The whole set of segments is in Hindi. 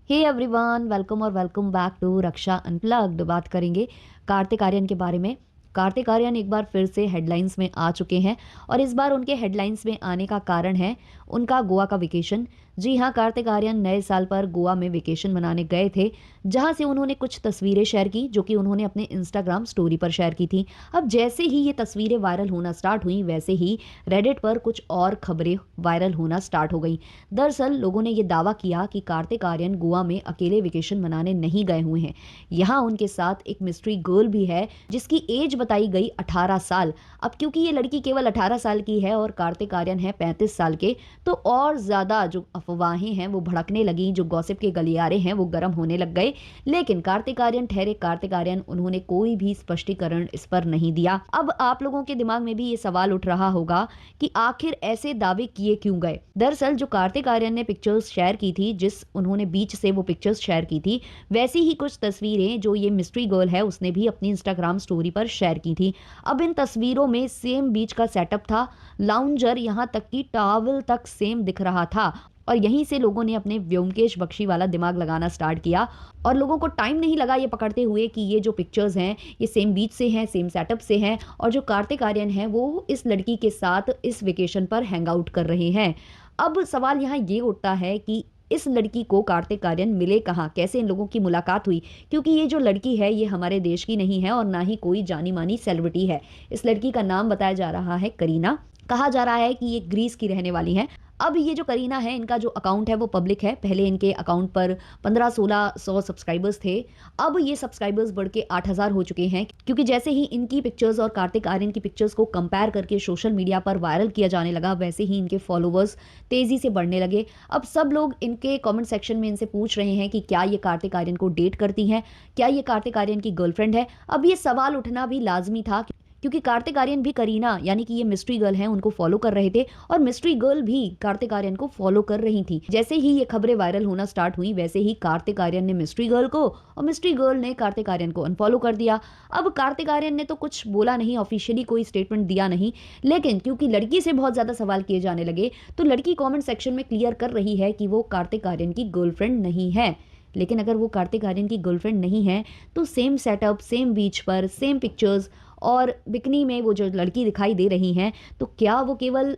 हे एवरीवन, वेलकम और welcome back to Raksha unplugged. बात करेंगे कार्तिक आर्यन के बारे में। कार्तिक आर्यन एक बार फिर से हेडलाइंस में आ चुके हैं और इस बार उनके हेडलाइंस में आने का कारण है उनका गोवा का वेकेशन। जी हाँ, कार्तिक आर्यन नए साल पर गोवा में वेकेशन मनाने गए थे, जहां से उन्होंने कुछ तस्वीरें शेयर की जो कि उन्होंने अपने इंस्टाग्राम स्टोरी पर शेयर की थी। अब जैसे ही ये तस्वीरें वायरल होना स्टार्ट हुई, वैसे ही रेडिट पर कुछ और खबरें वायरल होना स्टार्ट हो गई। दरअसल लोगों ने ये दावा किया कि कार्तिक आर्यन गोवा में अकेले वेकेशन मनाने नहीं गए हुए हैं। यहाँ उनके साथ एक मिस्ट्री गर्ल भी है जिसकी एज बताई गई 18 साल। अब क्योंकि ये लड़की केवल 18 साल की है और कार्तिक आर्यन है 35 साल के, तो और ज्यादा जो अफवाहें हैं वो भड़कने लगी, जो गॉसिप के गलियारे हैं वो गर्म होने लग गए। लेकिन कार्तिक आर्यन ठहरे कार्तिक आर्यन, उन्होंने कोई भी स्पष्टीकरण इस पर नहीं दिया। अब आप लोगों के दिमाग में भी ये सवाल उठ रहा होगा कि आखिर ऐसे दावे किए क्यों गए। दरअसल जो कार्तिक आर्यन ने पिक्चर्स शेयर की थी, जिस उन्होंने बीच से वो पिक्चर्स शेयर की थी, वैसी ही कुछ तस्वीरें जो ये मिस्ट्री गर्ल है उसने भी अपनी इंस्टाग्राम स्टोरी पर शेयर की थी। अब इन तस्वीरों में सेम बीच का सेटअप था, लाउंजर यहाँ तक कि टॉवल तक सेम दिख रहा था। और यहीं से लोगों ने अपने व्योमकेश बख्शी वाला दिमाग लगाना स्टार्ट किया और लोगों को टाइम नहीं लगा ये पकड़ते हुए कि ये जो पिक्चर्स हैं ये सेम बीच से हैं, सेम सेटअप से हैं और जो कार्तिक आर्यन है वो इस लड़की के साथ इस वेकेशन पर हैंग आउट कर रहे हैं। अब सवाल यहाँ ये उठता है कि इस लड़की को कार्तिक आर्यन मिले कहाँ, कैसे इन लोगों की मुलाकात हुई, क्योंकि ये जो लड़की है ये हमारे देश की नहीं है और ना ही कोई जानी मानी सेलिब्रिटी है। इस लड़की का नाम बताया जा रहा है करीना। कहा जा रहा है कि ये ग्रीस की रहने वाली हैं। अब ये जो करीना है, इनका जो अकाउंट है वो पब्लिक है। पहले इनके अकाउंट पर 1500-1600 सब्सक्राइबर्स थे, अब ये सब्सक्राइबर्स बढ़ के 8000 हो चुके हैं, क्योंकि जैसे ही इनकी पिक्चर्स और कार्तिक आर्यन की पिक्चर्स को कंपेयर करके सोशल मीडिया पर वायरल किया जाने लगा, वैसे ही इनके फॉलोवर्स तेजी से बढ़ने लगे। अब सब लोग इनके कॉमेंट सेक्शन में इनसे पूछ रहे हैं कि क्या ये कार्तिक आर्यन को डेट करती हैं, क्या ये कार्तिक आर्यन की गर्लफ्रेंड है। अब ये सवाल उठना भी लाजमी था, क्योंकि कार्तिक आर्यन भी करीना यानी कि ये मिस्ट्री गर्ल हैं उनको फॉलो कर रहे थे और मिस्ट्री गर्ल भी कार्तिक आर्यन को फॉलो कर रही थी। जैसे ही ये खबरें वायरल होना स्टार्ट हुई, वैसे ही कार्तिक आर्यन ने मिस्ट्री गर्ल को और मिस्ट्री गर्ल ने कार्तिक आर्यन को अनफॉलो कर दिया। अब कार्तिक आर्यन ने तो कुछ बोला नहीं, ऑफिशियली कोई स्टेटमेंट दिया नहीं, लेकिन क्योंकि लड़की से बहुत ज्यादा सवाल किए जाने लगे तो लड़की कॉमेंट सेक्शन में क्लियर कर रही है कि वो कार्तिक आर्यन की गर्लफ्रेंड नहीं है। लेकिन अगर वो कार्तिक आर्यन की गर्लफ्रेंड नहीं है तो सेम सेटअप, सेम बीच पर, सेम पिक्चर्स और बिकनी में वो जो लड़की दिखाई दे रही हैं, तो क्या वो केवल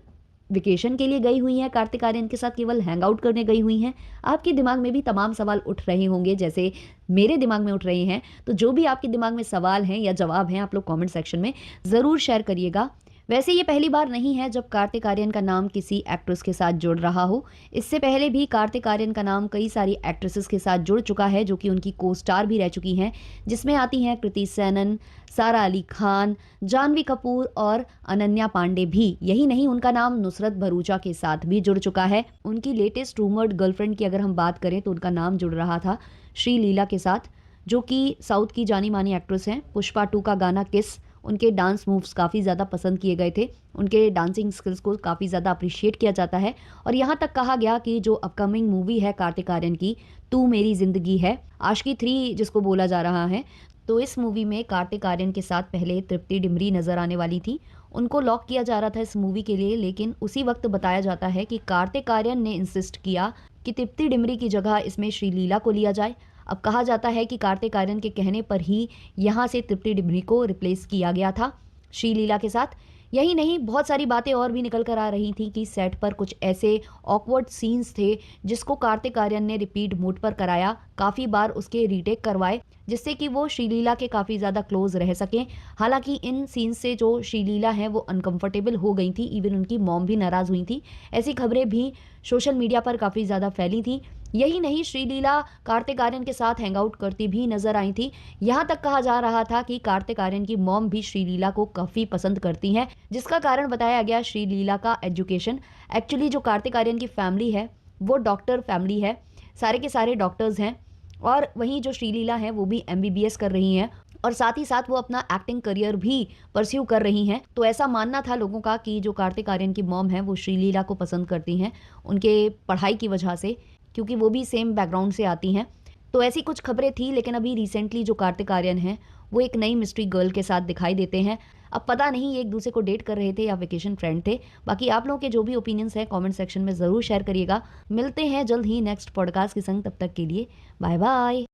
वेकेशन के लिए गई हुई हैं, कार्तिक आर्यन के साथ केवल हैंग आउट करने गई हुई हैं? आपके दिमाग में भी तमाम सवाल उठ रहे होंगे जैसे मेरे दिमाग में उठ रहे हैं। तो जो भी आपके दिमाग में सवाल हैं या जवाब हैं, आप लोग कमेंट सेक्शन में ज़रूर शेयर करिएगा। वैसे ये पहली बार नहीं है जब कार्तिक आर्यन का नाम किसी एक्ट्रेस के साथ जुड़ रहा हो। इससे पहले भी कार्तिक आर्यन का नाम कई सारी एक्ट्रेसेस के साथ जुड़ चुका है जो कि उनकी को स्टार भी रह चुकी हैं, जिसमें आती हैं कृति सेनन, सारा अली खान, जानवी कपूर और अनन्या पांडे भी। यही नहीं, उनका नाम नुसरत भरूचा के साथ भी जुड़ चुका है। उनकी लेटेस्ट रूमर्ड गर्लफ्रेंड की अगर हम बात करें तो उनका नाम जुड़ रहा था श्री लीला के साथ, जो कि साउथ की जानी मानी एक्ट्रेस हैं। पुष्पा 2 का गाना किस, उनके डांस मूव्स काफ़ी ज़्यादा पसंद किए गए थे, उनके डांसिंग स्किल्स को काफ़ी ज़्यादा अप्रिशिएट किया जाता है। और यहाँ तक कहा गया कि जो अपकमिंग मूवी है कार्तिक आर्यन की, तू मेरी ज़िंदगी है, आशिकी 3 जिसको बोला जा रहा है, तो इस मूवी में कार्तिक आर्यन के साथ पहले तृप्ति डिमरी नज़र आने वाली थी। उनको लॉक किया जा रहा था इस मूवी के लिए, लेकिन उसी वक्त बताया जाता है कि कार्तिक आर्यन ने इंसिस्ट किया कि तृप्ति डिमरी की जगह इसमें श्रीलीला को लिया जाए। अब कहा जाता है कि कार्तिक आर्यन के कहने पर ही यहाँ से तृप्ति डिमरी को रिप्लेस किया गया था श्रीलीला के साथ। यही नहीं, बहुत सारी बातें और भी निकल कर आ रही थी कि सेट पर कुछ ऐसे ऑकवर्ड सीन्स थे जिसको कार्तिक आर्यन ने रिपीट मोड पर कराया, काफ़ी बार उसके रीटेक करवाए, जिससे कि वो श्रीलीला के काफ़ी ज़्यादा क्लोज रह सकें। हालांकि इन सीन्स से जो श्रीलीला हैं वो अनकंफर्टेबल हो गई थी, इवन उनकी मॉम भी नाराज़ हुई थी। ऐसी खबरें भी सोशल मीडिया पर काफ़ी ज़्यादा फैली थी। यही नहीं, श्रीलीला कार्तिक आर्यन के साथ हैंग आउट करती भी नजर आई थी। यहाँ तक कहा जा रहा था कि कार्तिक आर्यन की मॉम भी श्रीलीला को काफ़ी पसंद करती हैं, जिसका कारण बताया गया श्रीलीला का एजुकेशन। एक्चुअली जो कार्तिक आर्यन की फैमिली है वो डॉक्टर फैमिली है, सारे के सारे डॉक्टर्स हैं, और वहीं जो श्रीलीला है वो भी MBBS कर रही हैं और साथ ही साथ वो अपना एक्टिंग करियर भी परस्यू कर रही हैं। तो ऐसा मानना था लोगों का कि जो कार्तिक आर्यन की मॉम है वो श्रीलीला को पसंद करती हैं उनके पढ़ाई की वजह से, क्योंकि वो भी सेम बैकग्राउंड से आती हैं। तो ऐसी कुछ खबरें थी, लेकिन अभी रिसेंटली जो कार्तिक आर्यन हैं वो एक नई मिस्ट्री गर्ल के साथ दिखाई देते हैं। अब पता नहीं ये एक दूसरे को डेट कर रहे थे या वेकेशन फ्रेंड थे। बाकी आप लोगों के जो भी ओपिनियंस हैं कमेंट सेक्शन में ज़रूर शेयर करिएगा। मिलते हैं जल्द ही नेक्स्ट पॉडकास्ट के संग, तब तक के लिए बाय बाय।